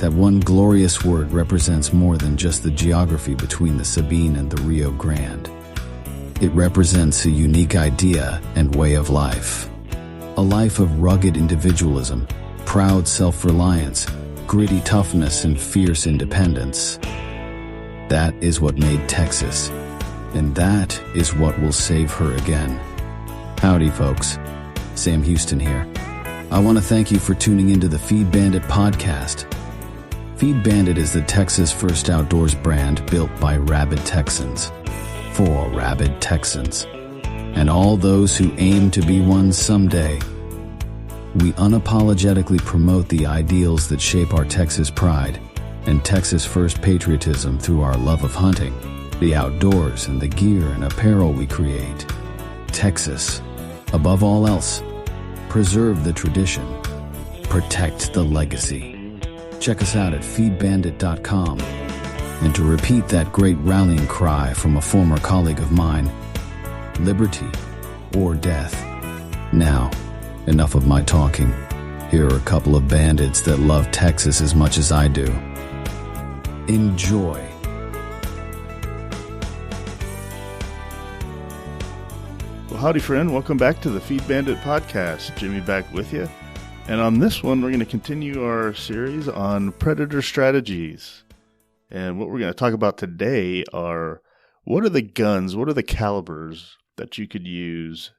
that one glorious word represents more than just the geography between the Sabine and the Rio Grande. It represents a unique idea and way of life. A life of rugged individualism, proud self-reliance, gritty toughness, and fierce independence. That is what made Texas, and that is what will save her again. Howdy, folks. Sam Houston here. I want to thank you for tuning into the Feed Bandit podcast. Feed Bandit is the Texas first outdoors brand built by rabid Texans, for rabid Texans, and all those who aim to be one someday. We unapologetically promote the ideals that shape our Texas pride and Texas first patriotism through our love of hunting, the outdoors, and the gear and apparel we create. Texas, above all else, preserve the tradition, protect the legacy. Check us out at feedbandit.com. And to repeat that great rallying cry from a former colleague of mine, liberty or death. Now, enough of my talking. Here are a couple of bandits that love Texas as much as I do. Enjoy. Well, howdy, friend. Welcome back to the Feed Bandit podcast. Jimmy back with you. And on this one, we're going to continue our series on predator strategies. And what we're going to talk about today are what are the guns, what are the calibers that you could use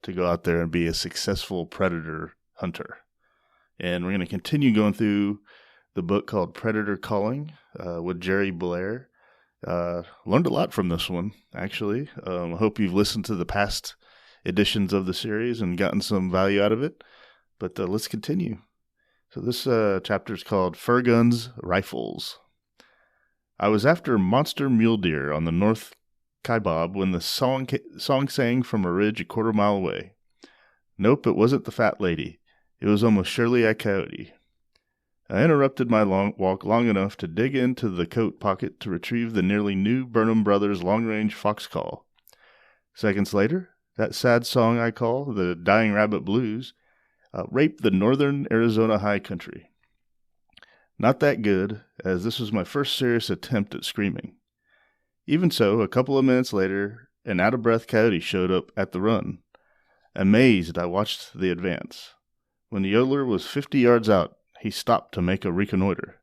to go out there and be a successful predator hunter. And we're going to continue going through the book called Predator Calling with Gerry Blair. Learned a lot from this one, actually. I hope you've listened to the past editions of the series and gotten some value out of it. But let's continue. So this chapter is called Fur Guns, Rifles. I was after monster mule deer on the North Kaibab when the song sang from a ridge a quarter mile away. Nope, it wasn't the fat lady. It was almost surely a coyote. I interrupted my walk long enough to dig into the coat pocket to retrieve the nearly new Burnham Brothers long-range fox call. Seconds later, that sad song I call the Dying Rabbit Blues raped the northern Arizona high country. Not that good, as this was my first serious attempt at screaming. Even so, a couple of minutes later, an out-of-breath coyote showed up at the run. Amazed, I watched the advance. When the yodeler was 50 yards out, he stopped to make a reconnoiter.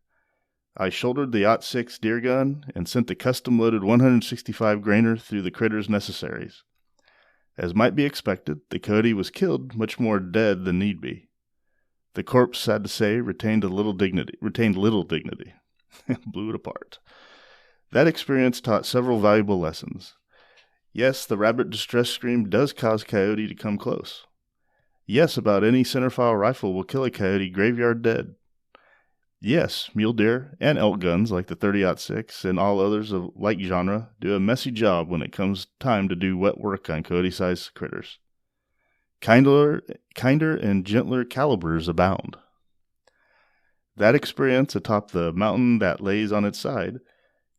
I shouldered the .6 deer gun and sent the custom-loaded 165 grainer through the critter's necessaries. As might be expected, the coyote was killed much more dead than need be. The corpse, sad to say, retained little dignity. Blew it apart. That experience taught several valuable lessons. Yes, the rabbit distress scream does cause coyote to come close. Yes, about any centerfire rifle will kill a coyote graveyard dead. Yes, mule deer and elk guns like the 30-06 and all others of like genre do a messy job when it comes time to do wet work on coyote-sized critters. Kinder and gentler calibers abound. That experience atop the mountain that lays on its side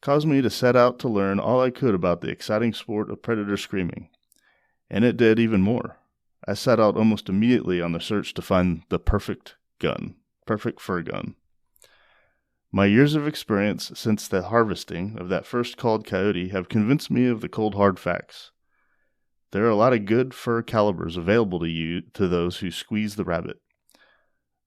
caused me to set out to learn all I could about the exciting sport of predator screaming. And it did even more. I set out almost immediately on the search to find the perfect fur gun. My years of experience since the harvesting of that first called coyote have convinced me of the cold hard facts. There are a lot of good fur calibers available to those who squeeze the rabbit.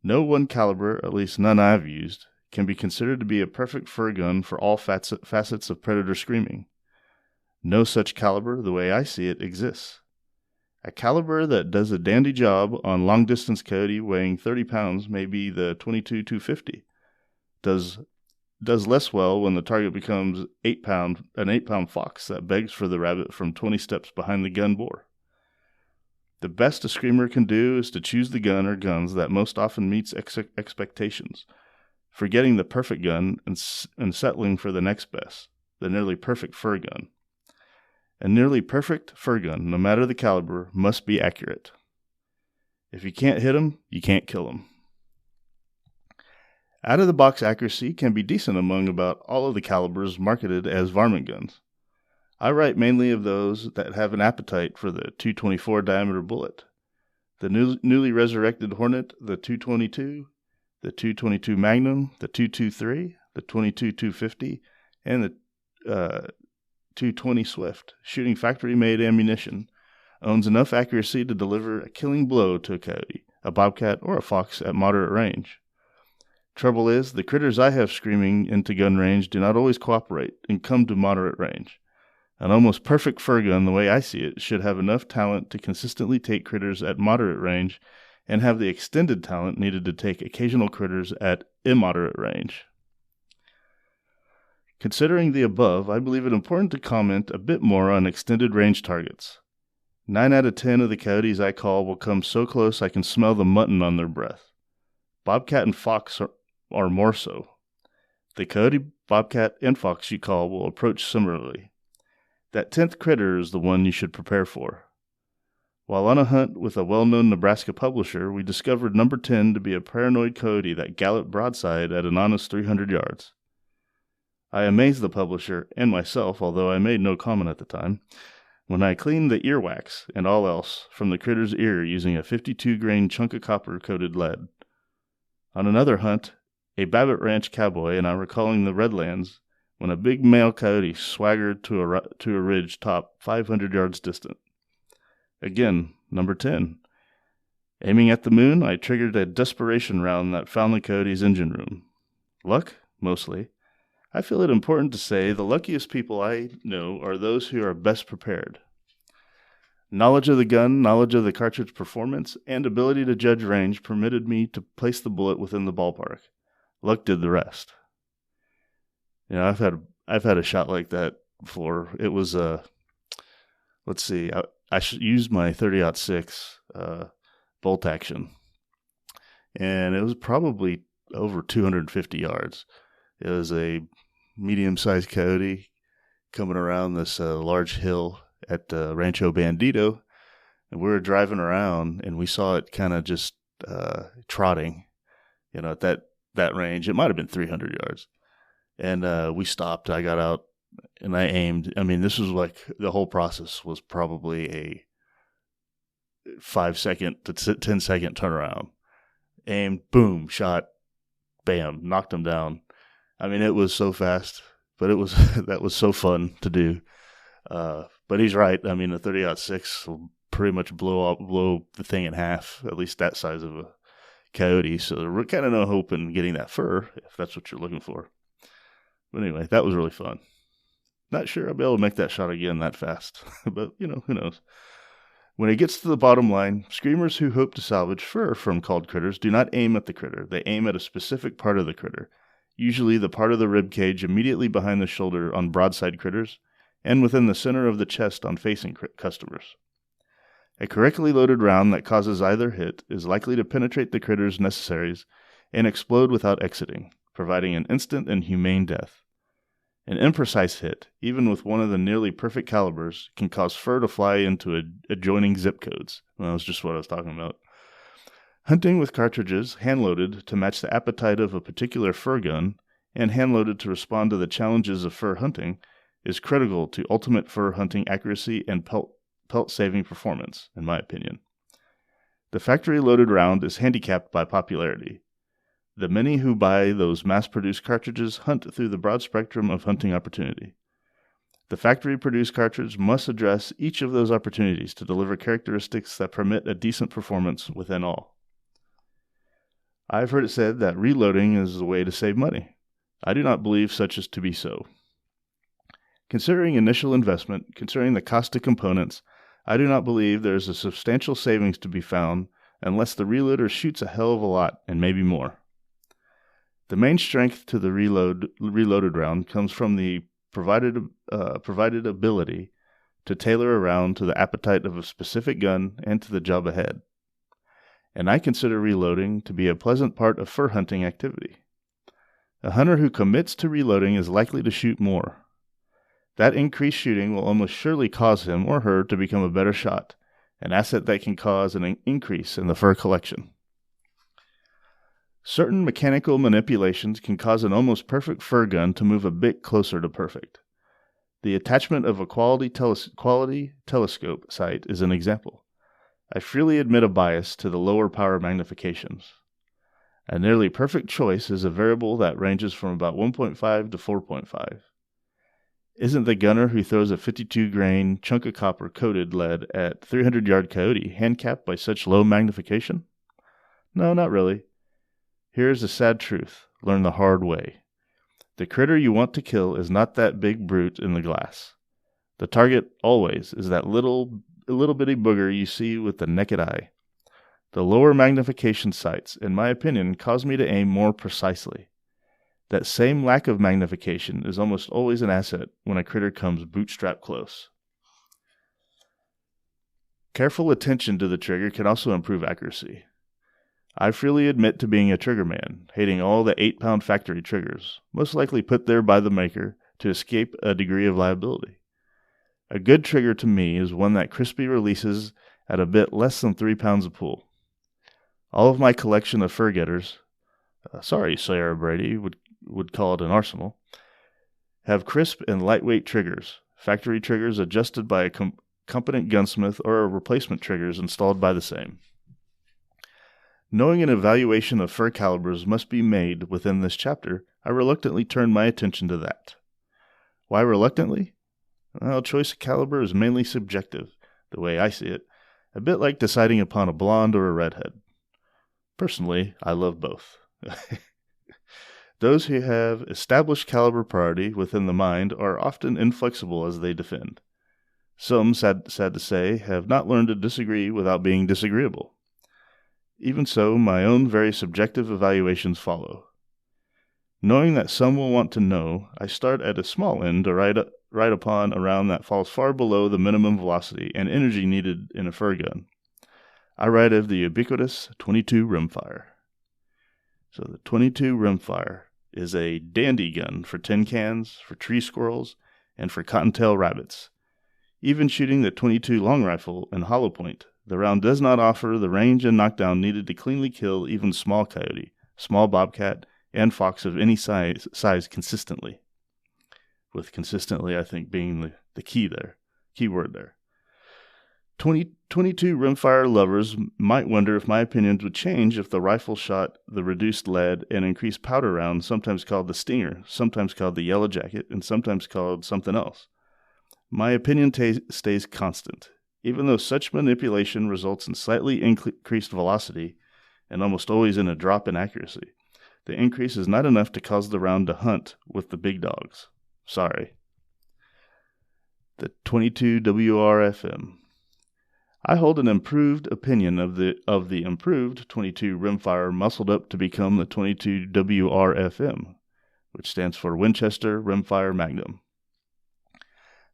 No one caliber, at least none I've used, can be considered to be a perfect fur gun for all facets of predator screaming. No such caliber, the way I see it, exists. A caliber that does a dandy job on long-distance coyote weighing 30 pounds may be the 22-250. Does less well when the target becomes an 8-pound fox that begs for the rabbit from 20 steps behind the gun bore. The best a screamer can do is to choose the gun or guns that most often meets expectations, forgetting the perfect gun and settling for the next best, the nearly perfect fur gun. A nearly perfect fur gun, no matter the caliber, must be accurate. If you can't hit 'em, you can't kill 'em. Out-of-the-box accuracy can be decent among about all of the calibers marketed as varmint guns. I write mainly of those that have an appetite for the .224 diameter bullet. The newly resurrected Hornet, the .222, the .222 Magnum, the .223, the .22-250, and the .220 Swift, shooting factory-made ammunition, owns enough accuracy to deliver a killing blow to a coyote, a bobcat, or a fox at moderate range. Trouble is, the critters I have screaming into gun range do not always cooperate and come to moderate range. An almost perfect fur gun, the way I see it, should have enough talent to consistently take critters at moderate range and have the extended talent needed to take occasional critters at immoderate range. Considering the above, I believe it important to comment a bit more on extended range targets. 9 out of 10 of the coyotes I call will come so close I can smell the mutton on their breath. Bobcat and fox are more so. The coyote, bobcat, and fox you call will approach similarly. That 10th critter is the one you should prepare for. While on a hunt with a well-known Nebraska publisher, we discovered number 10 to be a paranoid coyote that galloped broadside at an honest 300 yards. I amazed the publisher and myself, although I made no comment at the time, when I cleaned the earwax and all else from the critter's ear using a 52-grain chunk of copper-coated lead. On another hunt, a Babbitt Ranch cowboy and I were calling the Redlands when a big male coyote swaggered to a ridge top 500 yards distant. Again, number 10. Aiming at the moon, I triggered a desperation round that found the coyote's engine room. Luck? Mostly. I feel it important to say the luckiest people I know are those who are best prepared. Knowledge of the gun, knowledge of the cartridge performance, and ability to judge range permitted me to place the bullet within the ballpark. Luck did the rest. You know, I've had a shot like that before. It was let's see, I used my 30-06 bolt action, and it was probably over 250 yards. It was a medium-sized coyote coming around this large hill at Rancho Bandido, and we were driving around, and we saw it kind of just trotting, you know, at that range. It might have been 300 yards. And we stopped. I got out, and I aimed. I mean, this was like the whole process was probably a 5-second to 10-second turnaround. Aimed, boom, shot, bam, knocked him down. I mean, it was so fast, but that was so fun to do. But he's right. I mean, a 30-06 will pretty much blow the thing in half, at least that size of a coyote. So there's kind of no hope in getting that fur, if that's what you're looking for. But anyway, that was really fun. Not sure I'll be able to make that shot again that fast, but, you know, who knows. When it gets to the bottom line, screamers who hope to salvage fur from called critters do not aim at the critter. They aim at a specific part of the critter, usually the part of the rib cage immediately behind the shoulder on broadside critters, and within the center of the chest on facing customers. A correctly loaded round that causes either hit is likely to penetrate the critter's necessaries and explode without exiting, providing an instant and humane death. An imprecise hit, even with one of the nearly perfect calibers, can cause fur to fly into adjoining zip codes. Well, that's just what I was talking about. Hunting with cartridges hand-loaded to match the appetite of a particular fur gun and hand-loaded to respond to the challenges of fur hunting is critical to ultimate fur hunting accuracy and pelt-saving performance, in my opinion. The factory-loaded round is handicapped by popularity. The many who buy those mass-produced cartridges hunt through the broad spectrum of hunting opportunity. The factory-produced cartridge must address each of those opportunities to deliver characteristics that permit a decent performance within all. I've heard it said that reloading is the way to save money. I do not believe such is to be so. Considering initial investment, considering the cost of components, I do not believe there is a substantial savings to be found unless the reloader shoots a hell of a lot and maybe more. The main strength to the reloaded round comes from the provided ability to tailor a round to the appetite of a specific gun and to the job ahead. And I consider reloading to be a pleasant part of fur hunting activity. A hunter who commits to reloading is likely to shoot more. That increased shooting will almost surely cause him or her to become a better shot, an asset that can cause an increase in the fur collection. Certain mechanical manipulations can cause an almost perfect fur gun to move a bit closer to perfect. The attachment of a quality telescope sight is an example. I freely admit a bias to the lower power magnifications. A nearly perfect choice is a variable that ranges from about 1.5 to 4.5. Isn't the gunner who throws a 52-grain chunk of copper-coated lead at 300-yard coyote handicapped by such low magnification? No, not really. Here's the sad truth. Learn the hard way. The critter you want to kill is not that big brute in the glass. The target always is that little bitty booger you see with the naked eye. The lower magnification sights, in my opinion, cause me to aim more precisely. That same lack of magnification is almost always an asset when a critter comes bootstrap close. Careful attention to the trigger can also improve accuracy. I freely admit to being a trigger man, hating all the 8-pound factory triggers, most likely put there by the maker to escape a degree of liability. A good trigger to me is one that crisply releases at a bit less than 3 pounds of pull. All of my collection of fur getters, Sarah Brady would call it an arsenal, have crisp and lightweight triggers, factory triggers adjusted by a competent gunsmith or replacement triggers installed by the same. Knowing an evaluation of fur calibers must be made within this chapter, I reluctantly turned my attention to that. Why reluctantly? Well, choice of caliber is mainly subjective, the way I see it, a bit like deciding upon a blonde or a redhead. Personally, I love both. Those who have established caliber priority within the mind are often inflexible as they defend. Some, sad to say, have not learned to disagree without being disagreeable. Even so, my own very subjective evaluations follow. Knowing that some will want to know, I start at a small end to ride upon a round that falls far below the minimum velocity and energy needed in a fur gun. I write of the ubiquitous 22 rimfire. So the 22 rimfire is a dandy gun for tin cans, for tree squirrels, and for cottontail rabbits. Even shooting the 22 long rifle and hollow point, the round does not offer the range and knockdown needed to cleanly kill even small coyote, small bobcat, and fox of any size consistently. With consistently, I think, being the key word there. 22 rimfire lovers might wonder if my opinions would change if the rifle shot the reduced lead and increased powder round, sometimes called the stinger, sometimes called the yellow jacket, and sometimes called something else. My opinion stays constant, even though such manipulation results in slightly increased velocity and almost always in a drop in accuracy. The increase is not enough to cause the round to hunt with the big dogs. Sorry. The 22 WRFM. I hold an improved opinion of the improved 22 rimfire muscled up to become the 22 WRFM, which stands for Winchester Rimfire Magnum.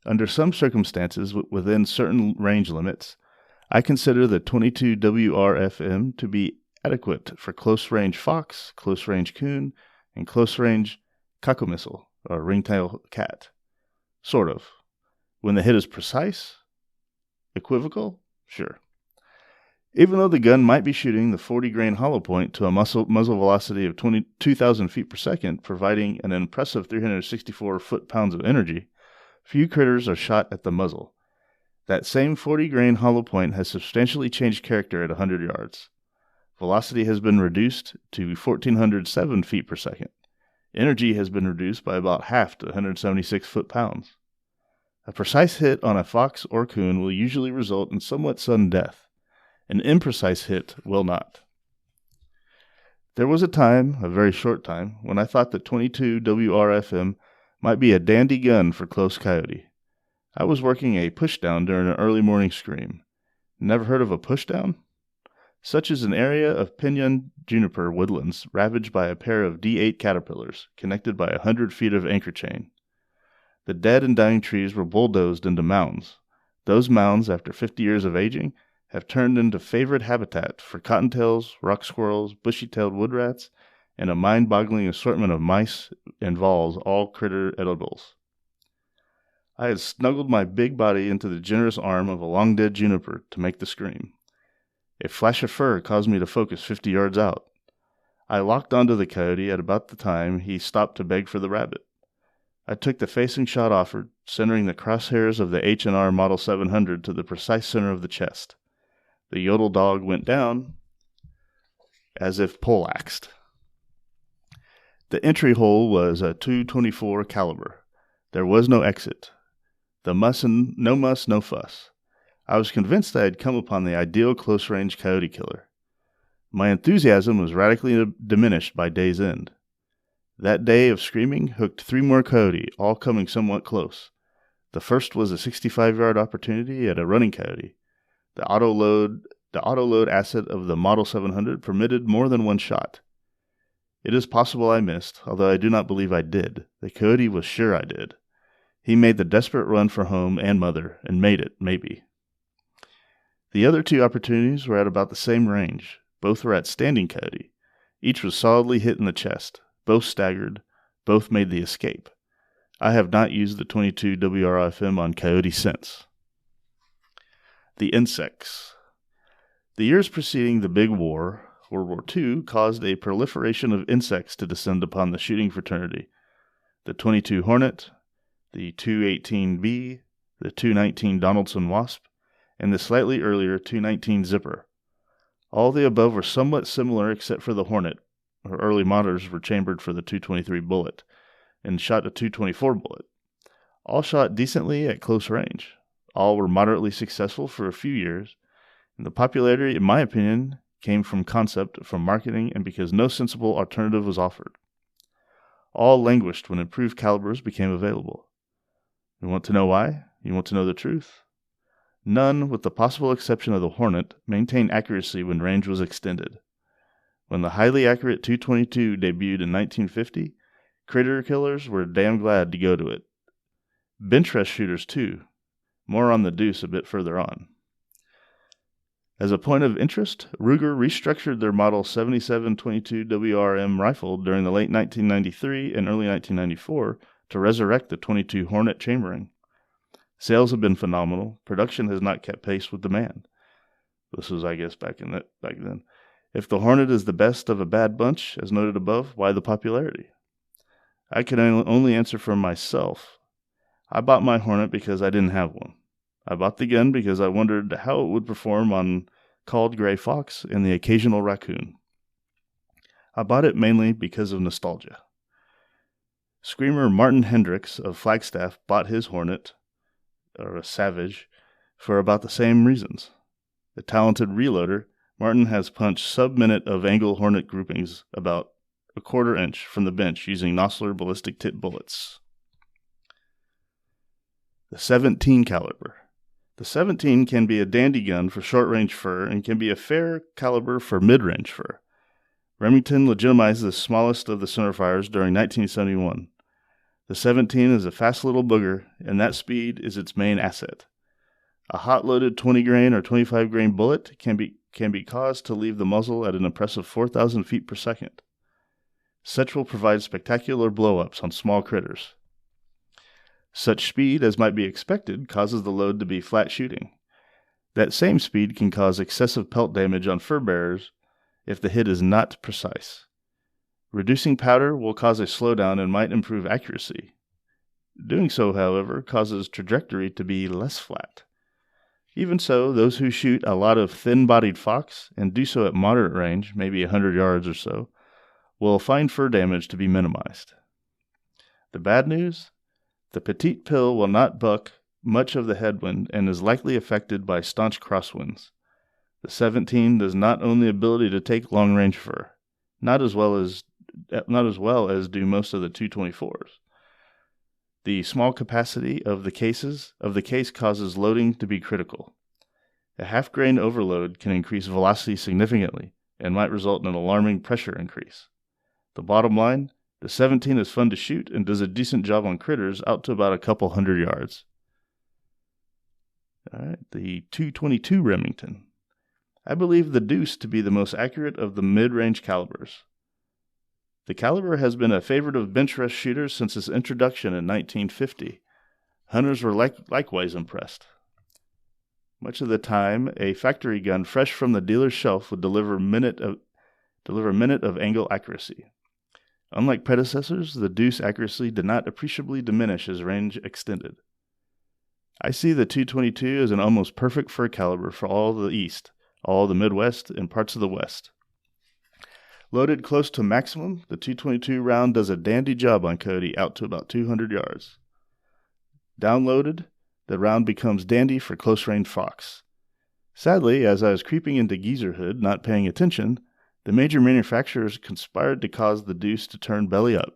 Under some circumstances within certain range limits, I consider the 22 WRFM to be adequate for close-range fox, close-range coon, and close-range cockamissile, or ringtail cat. Sort of. When the hit is precise? Equivocal? Sure. Even though the gun might be shooting the 40-grain hollow point to a muzzle velocity of 22,000 feet per second, providing an impressive 364 foot-pounds of energy, few critters are shot at the muzzle. That same 40-grain hollow point has substantially changed character at 100 yards. Velocity has been reduced to 1,407 feet per second. Energy has been reduced by about half to 176 foot-pounds. A precise hit on a fox or coon will usually result in somewhat sudden death. An imprecise hit will not. There was a time, a very short time, when I thought that 22 WRFM might be a dandy gun for close coyote. I was working a pushdown during an early morning scream. Never heard of a pushdown? Such is an area of pinyon juniper woodlands ravaged by a pair of D8 caterpillars, connected by 100 feet of anchor chain. The dead and dying trees were bulldozed into mounds. Those mounds, after 50 years of aging, have turned into favorite habitat for cottontails, rock squirrels, bushy-tailed wood rats, and a mind-boggling assortment of mice and voles, all critter edibles. I had snuggled my big body into the generous arm of a long-dead juniper to make the scream. A flash of fur caused me to focus 50 yards out. I locked onto the coyote at about the time he stopped to beg for the rabbit. I took the facing shot offered, centering the crosshairs of the H&R Model 700 to the precise center of the chest. The yodel dog went down as if poleaxed. The entry hole was a .224 caliber. There was no exit. No muss, no fuss. I was convinced I had come upon the ideal close-range coyote killer. My enthusiasm was radically diminished by day's end. That day of screaming hooked 3 more coyote, all coming somewhat close. The first was a 65-yard opportunity at a running coyote. The auto load asset of the Model 700 permitted more than one shot. It is possible I missed, although I do not believe I did. The coyote was sure I did. He made the desperate run for home and mother, and made it, maybe. The other 2 opportunities were at about the same range. Both were at standing coyote. Each was solidly hit in the chest. Both staggered. Both made the escape. I have not used the 22 WRFM on coyote since. The insects. The years preceding the Big War, World War II, caused a proliferation of insects to descend upon the shooting fraternity. The 22 Hornet, the 218B, the 219 Donaldson Wasp, and the slightly earlier 219 Zipper. All the above were somewhat similar except for the Hornet. Her early motors were chambered for the 223 bullet, and shot a 224 bullet. All shot decently at close range. All were moderately successful for a few years, and the popularity, in my opinion, came from concept, from marketing, and because no sensible alternative was offered. All languished when improved calibers became available. You want to know why? You want to know the truth? None, with the possible exception of the Hornet, maintained accuracy when range was extended. When the highly accurate 222 debuted in 1950, critter killers were damn glad to go to it. Bench rest shooters, too. More on the deuce a bit further on. As a point of interest, Ruger restructured their Model 7722 WRM rifle during the late 1993 and early 1994 to resurrect the 22 Hornet chambering. Sales have been phenomenal. Production has not kept pace with demand. This was, I guess, back then. If the Hornet is the best of a bad bunch, as noted above, why the popularity? I can only answer for myself. I bought my Hornet because I didn't have one. I bought the gun because I wondered how it would perform on called gray fox and the occasional raccoon. I bought it mainly because of nostalgia. Screamer Martin Hendricks of Flagstaff bought his Hornet, or a Savage, for about the same reasons. The talented reloader, Martin has punched sub-minute of angle Hornet groupings about a quarter inch from the bench using Nosler ballistic tip bullets. The 17 caliber. The 17 can be a dandy gun for short-range fur and can be a fair caliber for mid-range fur. Remington legitimized the smallest of the centerfires during 1971. The 17 is a fast little booger, and that speed is its main asset. A hot-loaded 20-grain or 25-grain bullet can be caused to leave the muzzle at an impressive 4,000 feet per second. Such will provide spectacular blow-ups on small critters. Such speed as might be expected causes the load to be flat shooting. That same speed can cause excessive pelt damage on fur bearers if the hit is not precise. Reducing powder will cause a slowdown and might improve accuracy. Doing so, however, causes trajectory to be less flat. Even so, those who shoot a lot of thin-bodied fox, and do so at moderate range, maybe 100 yards or so, will find fur damage to be minimized. The bad news? The petite pill will not buck much of the headwind and is likely affected by staunch crosswinds. The 17 does not own the ability to take long-range fur, not as well as do most of the 224s. The small capacity of the case causes loading to be critical. A half-grain overload can increase velocity significantly and might result in an alarming pressure increase. The bottom line, the 17 is fun to shoot and does a decent job on critters out to about a couple 100 yards. All right, the 222 Remington. I believe the Deuce to be the most accurate of the mid-range calibers. The caliber has been a favorite of bench rest shooters since its introduction in 1950. Hunters were likewise impressed. Much of the time, a factory gun fresh from the dealer's shelf would deliver a minute of angle accuracy. Unlike predecessors, the Deuce accuracy did not appreciably diminish as range extended. I see the 222 as an almost perfect fur caliber for all the East, all the Midwest, and parts of the West. Loaded close to maximum, the 222 round does a dandy job on coyote out to about 200 yards. Downloaded, the round becomes dandy for close-range fox. Sadly, as I was creeping into geezerhood, not paying attention, the major manufacturers conspired to cause the deuce to turn belly up.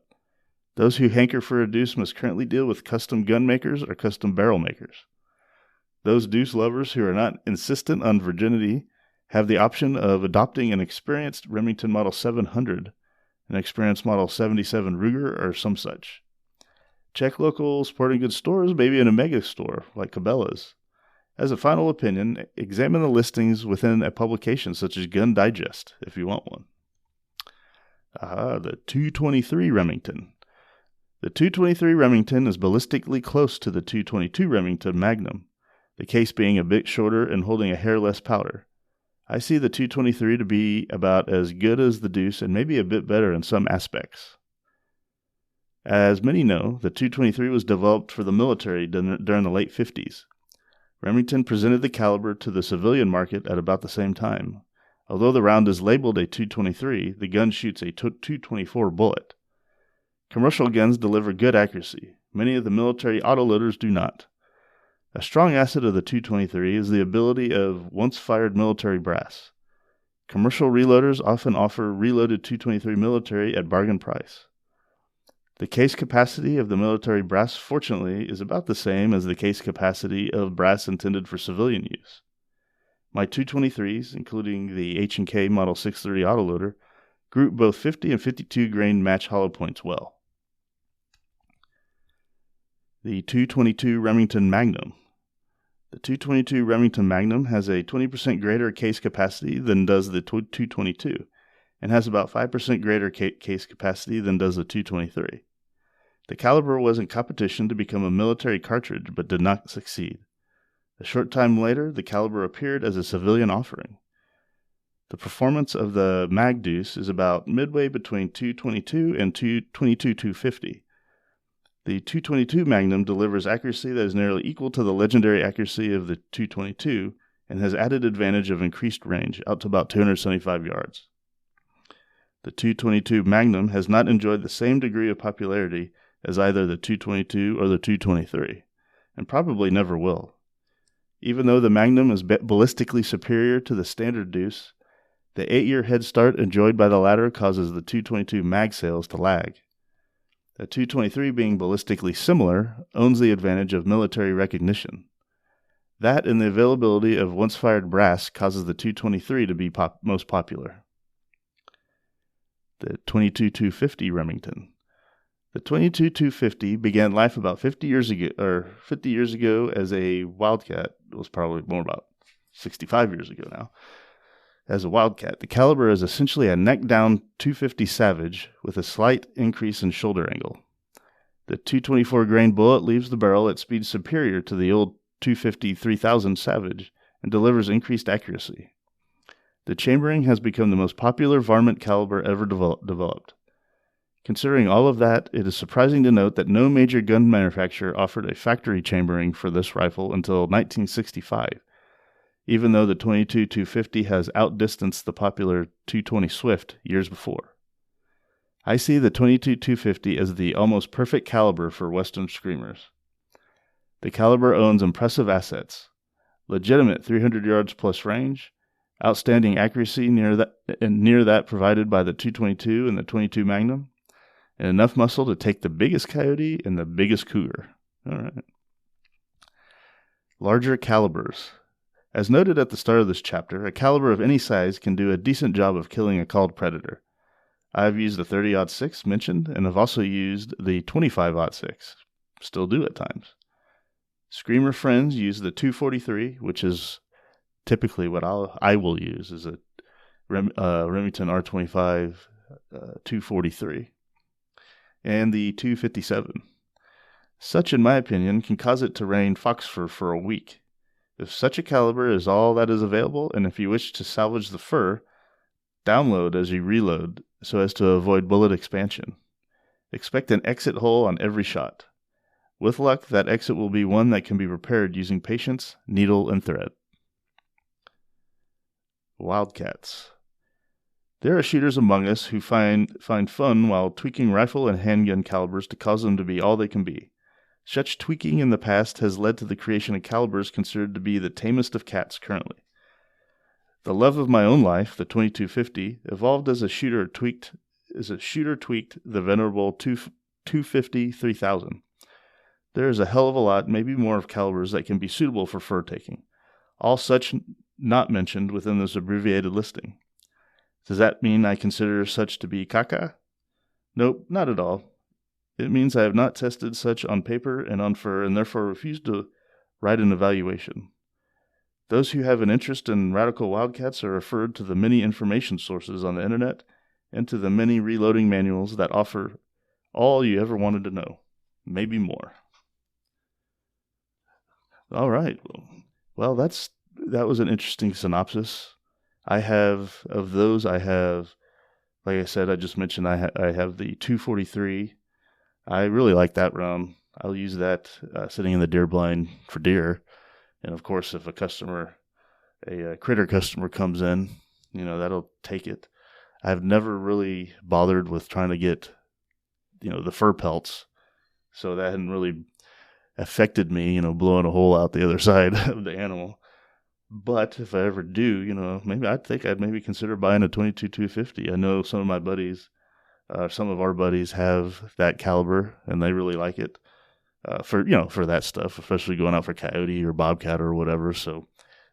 Those who hanker for a deuce must currently deal with custom gun makers or custom barrel makers. Those deuce lovers who are not insistent on virginity have the option of adopting an experienced Remington Model 700, an experienced Model 77 Ruger, or some such. Check local sporting goods stores, maybe in a mega store like Cabela's. As a final opinion, examine the listings within a publication such as Gun Digest if you want one. The 223 Remington. The 223 Remington is ballistically close to the 222 Remington Magnum, the case being a bit shorter and holding a hair less powder. I see the 223 to be about as good as the deuce and maybe a bit better in some aspects. As many know, the 223 was developed for the military during the late 50s. Remington presented the caliber to the civilian market at about the same time. Although the round is labeled a 223, the gun shoots a 224 bullet. Commercial guns deliver good accuracy. Many of the military autoloaders do not. A strong asset of the 223 is the ability of once-fired military brass. Commercial reloaders often offer reloaded 223 military at bargain price. The case capacity of the military brass, fortunately, is about the same as the case capacity of brass intended for civilian use. My 223s, including the H&K Model 630 autoloader, group both 50 and 52 grain match hollow points well. The 222 Remington Magnum. The 222 Remington Magnum has a 20% greater case capacity than does the 222, and has about 5% greater case capacity than does the 223. The caliber was in competition to become a military cartridge, but did not succeed. A short time later, the caliber appeared as a civilian offering. The performance of the Mag Deuce is about midway between 222 and 222-250. The 222 Magnum delivers accuracy that is nearly equal to the legendary accuracy of the 222 and has added advantage of increased range out to about 275 yards. The 222 Magnum has not enjoyed the same degree of popularity as either the 222 or the 223, and probably never will. Even though the Magnum is ballistically superior to the standard deuce, the 8-year head start enjoyed by the latter causes the 222 mag sales to lag. The 223, being ballistically similar, owns the advantage of military recognition. That and the availability of once-fired brass causes the 223 to be most popular. The 22-250 Remington. The 22-250 began life about 50 years ago as a Wildcat. It was probably more about 65 years ago now. As a Wildcat, the caliber is essentially a neck-down 250 Savage with a slight increase in shoulder angle. The 224 grain bullet leaves the barrel at speeds superior to the old 250-3000 Savage and delivers increased accuracy. The chambering has become the most popular varmint caliber ever developed. Considering all of that, it is surprising to note that no major gun manufacturer offered a factory chambering for this rifle until 1965, even though the 22-250 has outdistanced the popular 220 Swift years before. I see the 22-250 as the almost perfect caliber for Western screamers. The caliber owns impressive assets: legitimate 300 yards plus range, outstanding accuracy near that provided by the 222 and the 22 Magnum, and enough muscle to take the biggest coyote and the biggest cougar. All right. Larger calibers. As noted at the start of this chapter, a caliber of any size can do a decent job of killing a called predator. I have used the 30-06 mentioned, and have also used the 25-06. Still do at times. Screamer friends use the 243, which is typically what I will use, is a Remington R25 243, and the 257. Such, in my opinion, can cause it to rain fox fur for a week. If such a caliber is all that is available, and if you wish to salvage the fur, download as you reload so as to avoid bullet expansion. Expect an exit hole on every shot. With luck, that exit will be one that can be repaired using patience, needle, and thread. Wildcats. There are shooters among us who find fun while tweaking rifle and handgun calibers to cause them to be all they can be. Such tweaking in the past has led to the creation of calibers considered to be the tamest of cats currently. The love of my own life, the 2250, evolved as a shooter tweaked the venerable 250-3000. There is a hell of a lot, maybe more, of calibers that can be suitable for fur taking. All such not mentioned within this abbreviated listing. Does that mean I consider such to be caca? Nope, not at all. It means I have not tested such on paper and on fur, and therefore refuse to write an evaluation. Those who have an interest in radical wildcats are referred to the many information sources on the internet and to the many reloading manuals that offer all you ever wanted to know, maybe more. All right. Well, that was an interesting synopsis. Like I said, I just mentioned I have the 243. I really like that round. I'll use that sitting in the deer blind for deer. And of course, if a critter customer comes in, that'll take it. I've never really bothered with trying to get, the fur pelts. So that hadn't really affected me, blowing a hole out the other side of the animal. But if I ever do, maybe I'd consider buying a 22-250. I know some of my buddies, some of our buddies have that caliber, and they really like it for that stuff, especially going out for coyote or bobcat or whatever. So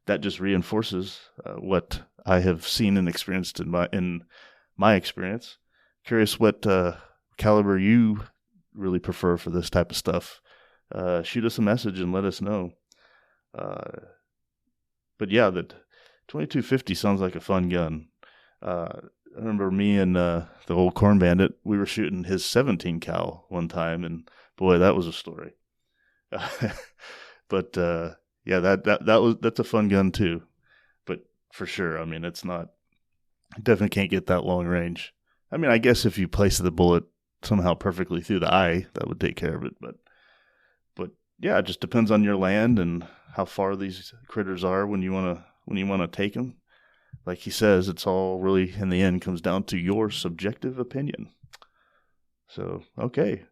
that just reinforces what I have seen and experienced in my experience. Curious what caliber you really prefer for this type of stuff. Shoot us a message and let us know. But yeah, the 2250 sounds like a fun gun. I remember me and the old Corn Bandit, we were shooting his 17 cal one time, and boy, that was a story. But yeah, that's a fun gun too. But for sure, definitely can't get that long range. I guess if you place the bullet somehow perfectly through the eye, that would take care of it. But yeah, it just depends on your land and how far these critters are when you want to take them. Like he says, it's all really, in the end, comes down to your subjective opinion. So, okay.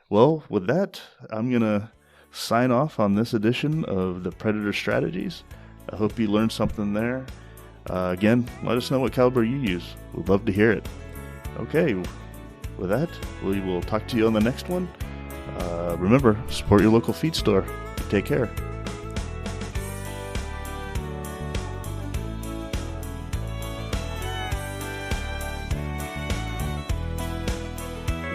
Well, with that, I'm going to sign off on this edition of the Predator Strategies. I hope you learned something there. Again, let us know what caliber you use. We'd love to hear it. Okay. With that, we will talk to you on the next one. Remember, support your local feed store. Take care.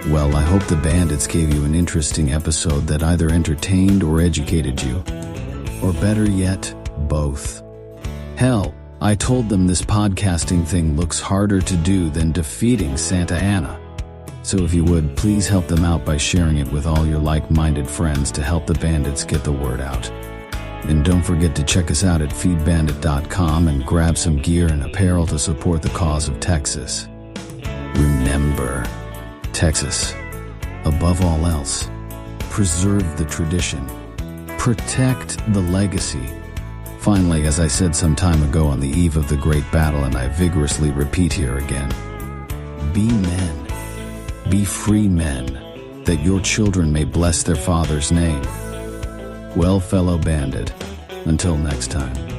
Well, I hope the Bandits gave you an interesting episode that either entertained or educated you. Or better yet, both. Hell, I told them this podcasting thing looks harder to do than defeating Santa Ana. So if you would, please help them out by sharing it with all your like-minded friends to help the Bandits get the word out. And don't forget to check us out at feedbandit.com and grab some gear and apparel to support the cause of Texas. Remember, Texas, above all else, preserve the tradition, protect the legacy. Finally, as I said some time ago on the eve of the great battle, and I vigorously repeat here again, be men. Be free men, that your children may bless their father's name. Well, fellow bandit, until next time.